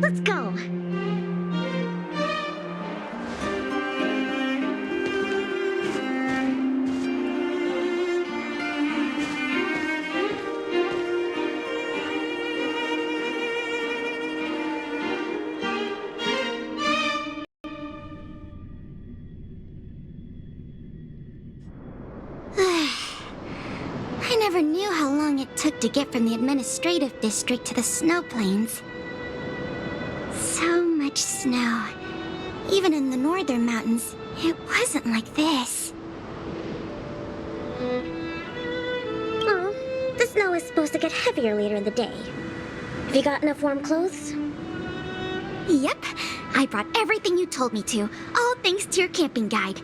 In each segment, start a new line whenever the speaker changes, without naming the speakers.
let's go.
I never knew how long it took to get from the administrative district to the snow plains. So much snow. Even in the northern mountains, it wasn't like this.
Oh, the snow is supposed to get heavier later in the day. Have you got enough warm clothes?
Yep, I brought everything you told me to, all thanks to your camping guide.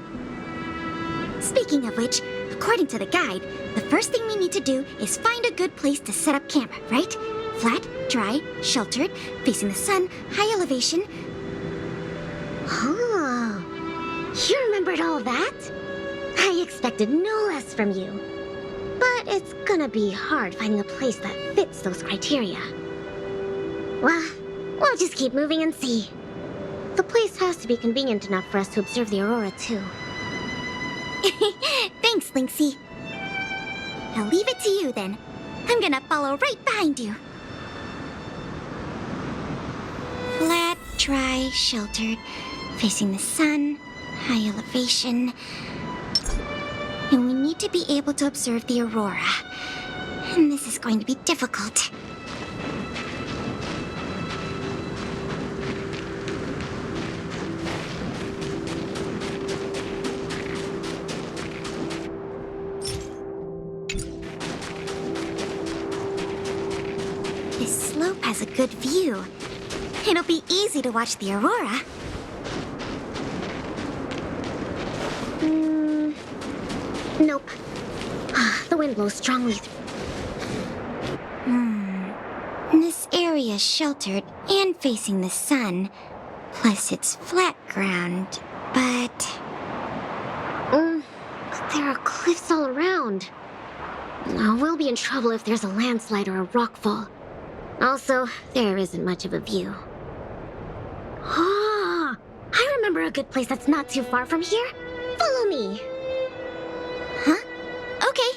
Speaking of which, according to the guide, the first thing we need to do is find a good place to set up camp, right? Flat, dry, sheltered, facing the sun, high elevation.
Oh, you remembered all that? I expected no less from you. But it's gonna be hard finding a place that fits those criteria. Well, we'll just keep moving and see. The place has to be convenient enough for us to observe the Aurora, too.
Thanks, Lynxy. I'll leave it to you then. I'm gonna follow right behind you. Flat, dry, sheltered, facing the sun, high elevation. And we need to be able to observe the Aurora. And this is going to be difficult. This slope has a good view. It'll be easy to watch the Aurora.
Nope. The wind blows strongly.
This area's sheltered and facing the sun. Plus it's flat ground, but
There are cliffs all around. We'll be in trouble if there's a landslide or a rockfall. Also, there isn't much of a view. Ah, I remember a good place that's not too far from here. Follow me.
Huh? Okay.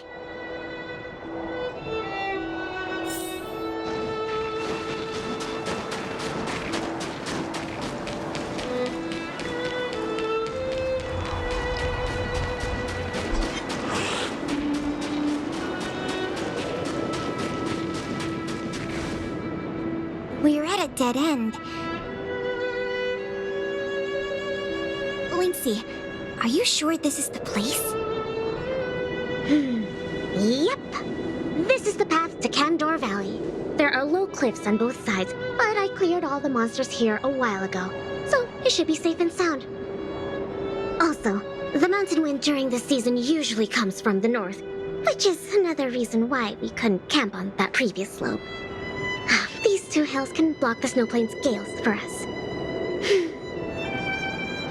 We're at a dead end. Lynxy, are you sure this is the place?
Yep. This is the path to Candor Valley. There are low cliffs on both sides, but I cleared all the monsters here a while ago, so it should be safe and sound. Also, the mountain wind during this season usually comes from the north, which is another reason why we couldn't camp on that previous slope. These two hills can block the snowplains' gales for us.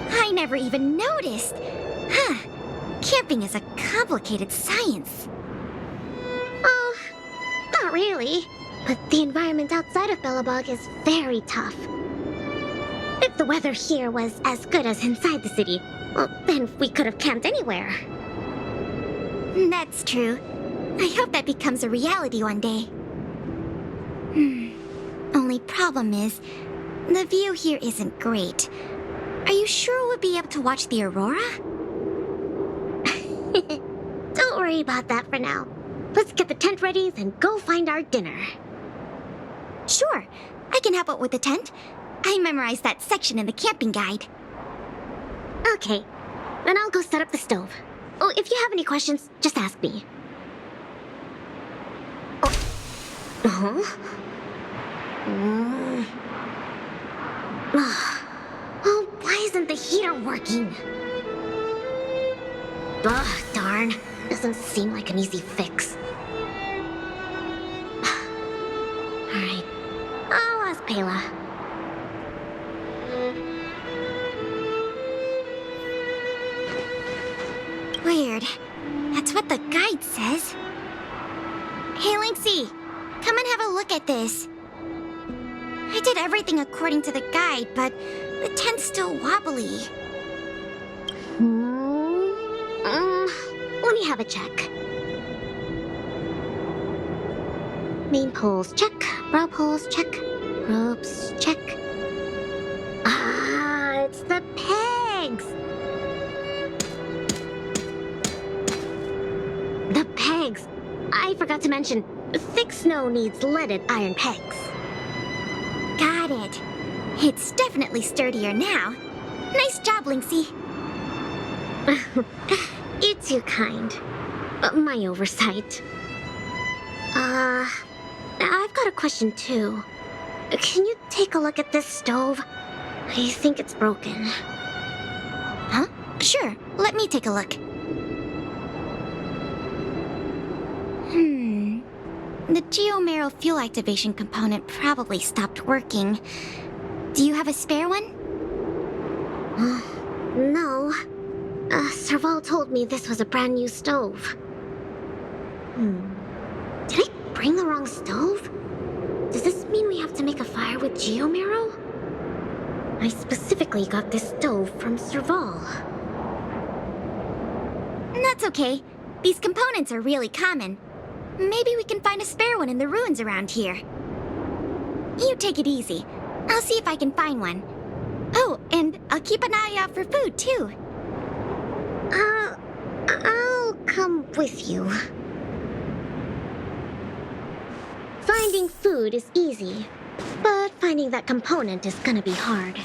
I never even noticed. Huh. Camping is a complicated science.
Oh, not really. But the environment outside of Belobog is very tough. If the weather here was as good as inside the city, well, then we could have camped anywhere.
That's true. I hope that becomes a reality one day. Only problem is, the view here isn't great. Are you sure we'll be able to watch the Aurora?
Don't worry about that for now. Let's get the tent ready, then go find our dinner.
Sure, I can help out with the tent. I memorized that section in the camping guide.
Okay, then I'll go set up the stove. Oh, if you have any questions, just ask me. Oh, why isn't the heater working? Ugh, darn. Doesn't seem like an easy fix. Alright, I'll ask Pela.
Weird. That's what the guide says. Hey, Lynxy, come and have a look at this. I did everything according to the guide, but the tent's still wobbly.
Let me have a check. Main poles, check. Brow poles, check. Ropes, check. Ah, it's the pegs! The pegs! I forgot to mention, thick snow needs leaded iron pegs.
Got it. It's definitely sturdier now. Nice job, Lynxy.
You're too kind. My oversight. I've got a question too. Can you take a look at this stove? I think it's broken.
Huh? Sure, let me take a look. The geomarrow fuel activation component probably stopped working. Do you have a spare one?
No. Serval told me this was a brand new stove. Did I bring the wrong stove? Does this mean we have to make a fire with geomarrow? I specifically got this stove from Serval.
That's okay. These components are really common. Maybe we can find a spare one in the ruins around here. You take it easy. I'll see if I can find one. Oh, and I'll keep an eye out for food, too.
I'll come with you. Finding food is easy, but finding that component is gonna be hard.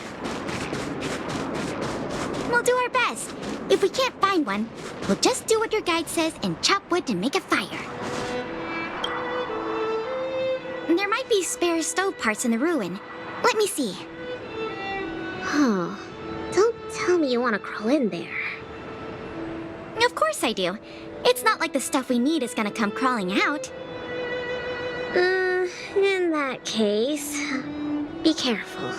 We'll do our best. If we can't find one, we'll just do what your guide says and chop wood to make a fire. There might be spare stove parts in the ruin. Let me see.
Huh. Don't tell me you want to crawl in there.
Of course I do. It's not like the stuff we need is gonna come crawling out.
In that case, be careful.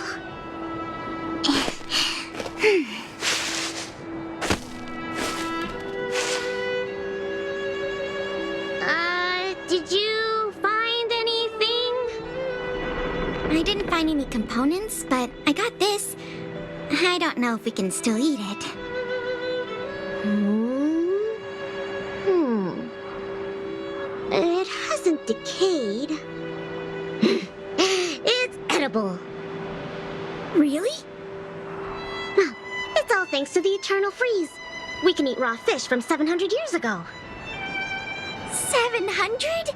Did you find anything?
I didn't find any components, but I got this. I don't know if we can still eat it.
It hasn't decayed. It's edible.
Really?
Well, it's all thanks to the eternal freeze. We can eat raw fish from 700 years ago.
700?